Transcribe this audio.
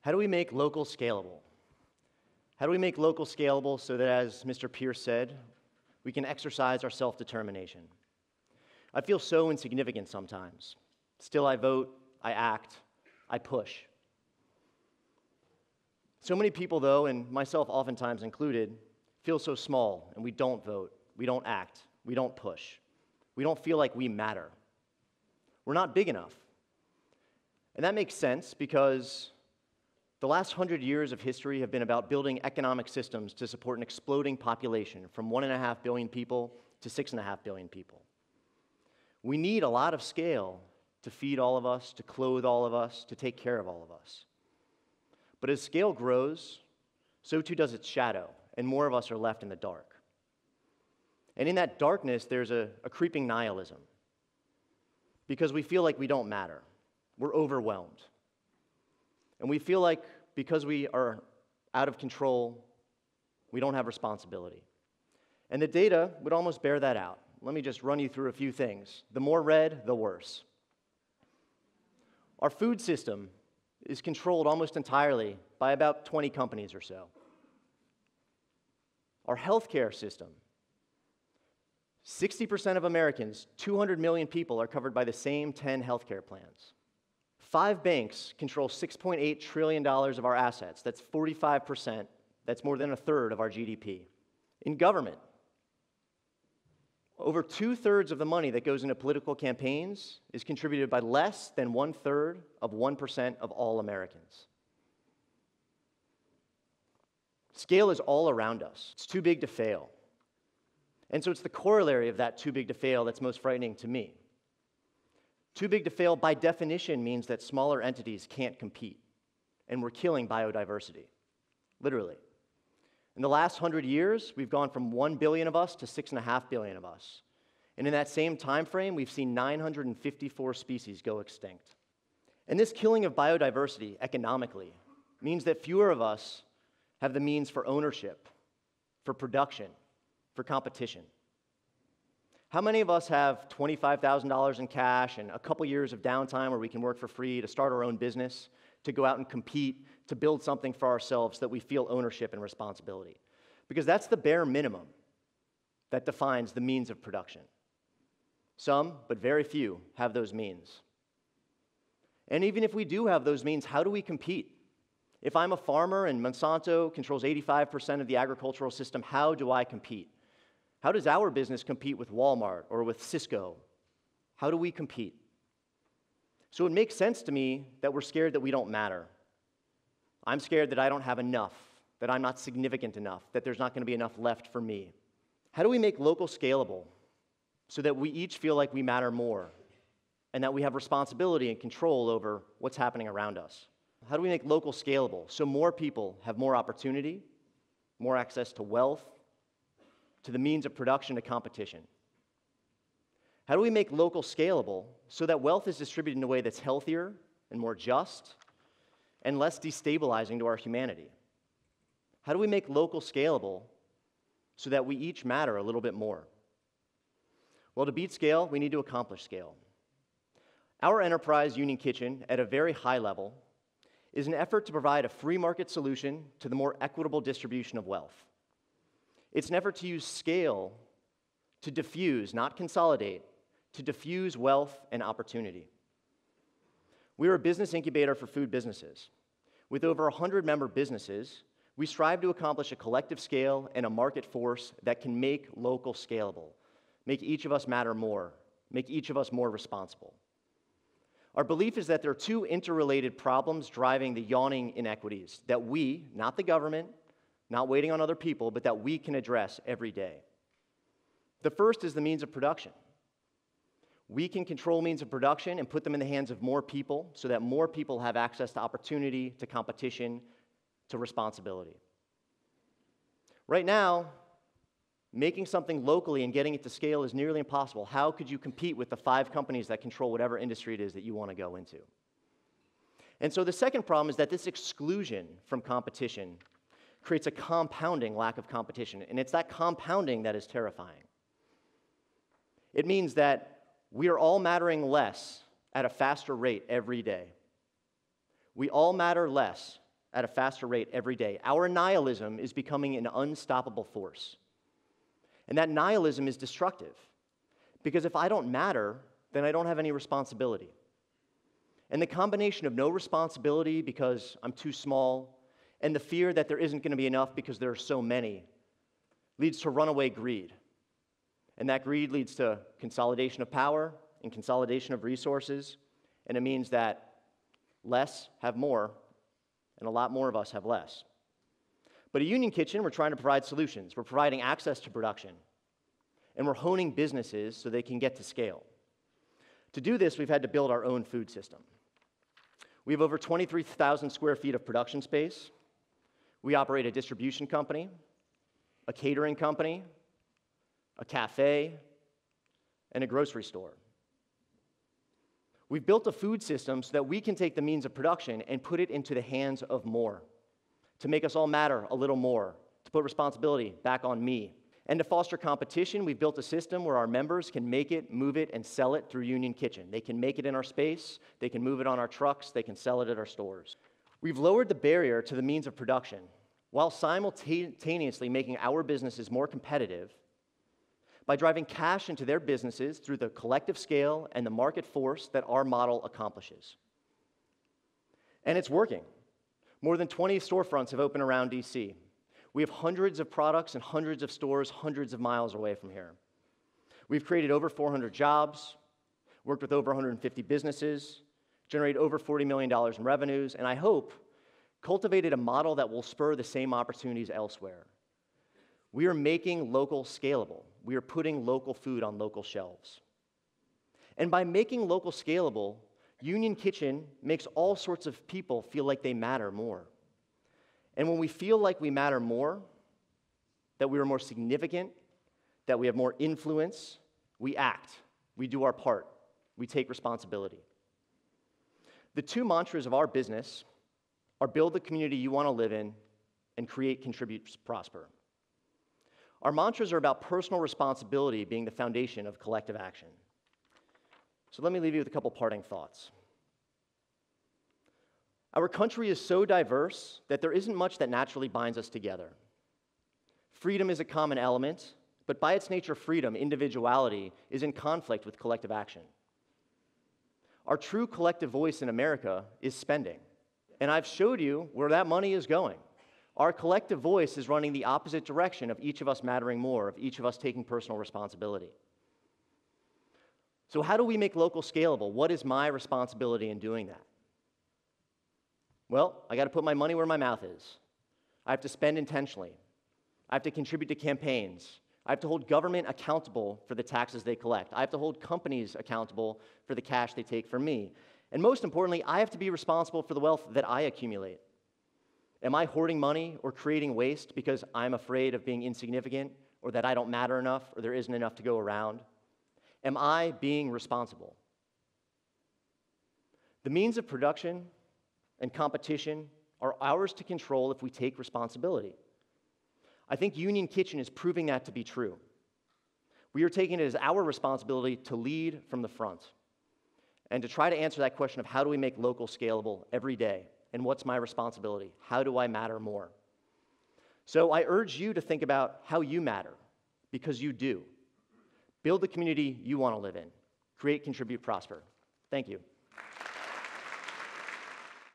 How do we make local scalable? How do we make local scalable so that, as Mr. Pierce said, we can exercise our self-determination? I feel so insignificant sometimes. Still, I vote, I act, I push. So many people, though, and myself oftentimes included, feel so small, and we don't vote, we don't act, we don't push. We don't feel like we matter. We're not big enough. And that makes sense because the last 100 years of history have been about building economic systems to support an exploding population from 1.5 billion people to 6.5 billion people. We need a lot of scale to feed all of us, to clothe all of us, to take care of all of us. But as scale grows, so too does its shadow, and more of us are left in the dark. And in that darkness, there's a creeping nihilism, because we feel like we don't matter. We're overwhelmed. And we feel like because we are out of control, we don't have responsibility. And the data would almost bear that out. Let me just run you through a few things. The more red, the worse. Our food system is controlled almost entirely by about 20 companies or so. Our healthcare system, 60% of Americans, 200 million people, are covered by the same 10 healthcare plans. 5 banks control $6.8 trillion of our assets. That's 45%. That's more than a third of our GDP. In government, over 2/3 of the money that goes into political campaigns is contributed by less than 1/3 of 1% of all Americans. Scale is all around us. It's too big to fail. And so it's the corollary of that too big to fail that's most frightening to me. Too big to fail, by definition, means that smaller entities can't compete, and we're killing biodiversity, literally. In the last 100 years, we've gone from 1 billion of us to 6.5 billion of us. And in that same time frame, we've seen 954 species go extinct. And this killing of biodiversity economically means that fewer of us have the means for ownership, for production, for competition. How many of us have $25,000 in cash and a couple years of downtime where we can work for free to start our own business, to go out and compete, to build something for ourselves so that we feel ownership and responsibility? Because that's the bare minimum that defines the means of production. Some, but very few, have those means. And even if we do have those means, how do we compete? If I'm a farmer and Monsanto controls 85% of the agricultural system, how do I compete? How does our business compete with Walmart or with Cisco? How do we compete? So it makes sense to me that we're scared that we don't matter. I'm scared that I don't have enough, that I'm not significant enough, that there's not going to be enough left for me. How do we make local scalable so that we each feel like we matter more and that we have responsibility and control over what's happening around us? How do we make local scalable so more people have more opportunity, more access to wealth, to the means of production, to competition? How do we make local scalable so that wealth is distributed in a way that's healthier and more just and less destabilizing to our humanity? How do we make local scalable so that we each matter a little bit more? Well, to beat scale, we need to accomplish scale. Our enterprise, Union Kitchen, at a very high level, is an effort to provide a free market solution to the more equitable distribution of wealth. It's an effort to use scale to diffuse, not consolidate, to diffuse wealth and opportunity. We're a business incubator for food businesses. With over 100 member businesses, we strive to accomplish a collective scale and a market force that can make local scalable, make each of us matter more, make each of us more responsible. Our belief is that there are 2 interrelated problems driving the yawning inequities that we, not the government, not waiting on other people, but that we can address every day. The first is the means of production. We can control means of production and put them in the hands of more people so that more people have access to opportunity, to competition, to responsibility. Right now, making something locally and getting it to scale is nearly impossible. How could you compete with the 5 companies that control whatever industry it is that you want to go into? And so the second problem is that this exclusion from competition creates a compounding lack of competition, and it's that compounding that is terrifying. It means that we are all mattering less at a faster rate every day. We all matter less at a faster rate every day. Our nihilism is becoming an unstoppable force. And that nihilism is destructive, because if I don't matter, then I don't have any responsibility. And the combination of no responsibility because I'm too small, and the fear that there isn't going to be enough because there are so many, leads to runaway greed. And that greed leads to consolidation of power and consolidation of resources, and it means that less have more, and a lot more of us have less. But at Union Kitchen, we're trying to provide solutions. We're providing access to production, and we're honing businesses so they can get to scale. To do this, we've had to build our own food system. We have over 23,000 square feet of production space. We operate a distribution company, a catering company, a cafe, and a grocery store. We've built a food system so that we can take the means of production and put it into the hands of more, to make us all matter a little more, to put responsibility back on me. And to foster competition, we've built a system where our members can make it, move it, and sell it through Union Kitchen. They can make it in our space, they can move it on our trucks, they can sell it at our stores. We've lowered the barrier to the means of production while simultaneously making our businesses more competitive by driving cash into their businesses through the collective scale and the market force that our model accomplishes. And it's working. More than 20 storefronts have opened around DC. We have hundreds of products and hundreds of stores hundreds of miles away from here. We've created over 400 jobs, worked with over 150 businesses, generated over $40 million in revenues, and I hope cultivated a model that will spur the same opportunities elsewhere. We are making local scalable. We are putting local food on local shelves. And by making local scalable, Union Kitchen makes all sorts of people feel like they matter more. And when we feel like we matter more, that we are more significant, that we have more influence, we act, we do our part, we take responsibility. The two mantras of our business are build the community you want to live in and create, contribute, prosper. Our mantras are about personal responsibility being the foundation of collective action. So let me leave you with a couple parting thoughts. Our country is so diverse that there isn't much that naturally binds us together. Freedom is a common element, but by its nature, freedom, individuality, is in conflict with collective action. Our true collective voice in America is spending, and I've showed you where that money is going. Our collective voice is running the opposite direction of each of us mattering more, of each of us taking personal responsibility. So how do we make local scalable? What is my responsibility in doing that? Well, I got to put my money where my mouth is. I have to spend intentionally. I have to contribute to campaigns. I have to hold government accountable for the taxes they collect. I have to hold companies accountable for the cash they take from me. And most importantly, I have to be responsible for the wealth that I accumulate. Am I hoarding money or creating waste because I'm afraid of being insignificant or that I don't matter enough or there isn't enough to go around? Am I being responsible? The means of production and competition are ours to control if we take responsibility. I think Union Kitchen is proving that to be true. We are taking it as our responsibility to lead from the front and to try to answer that question of how do we make local scalable every day, and what's my responsibility? How do I matter more? So I urge you to think about how you matter, because you do. Build the community you want to live in. Create, contribute, prosper. Thank you.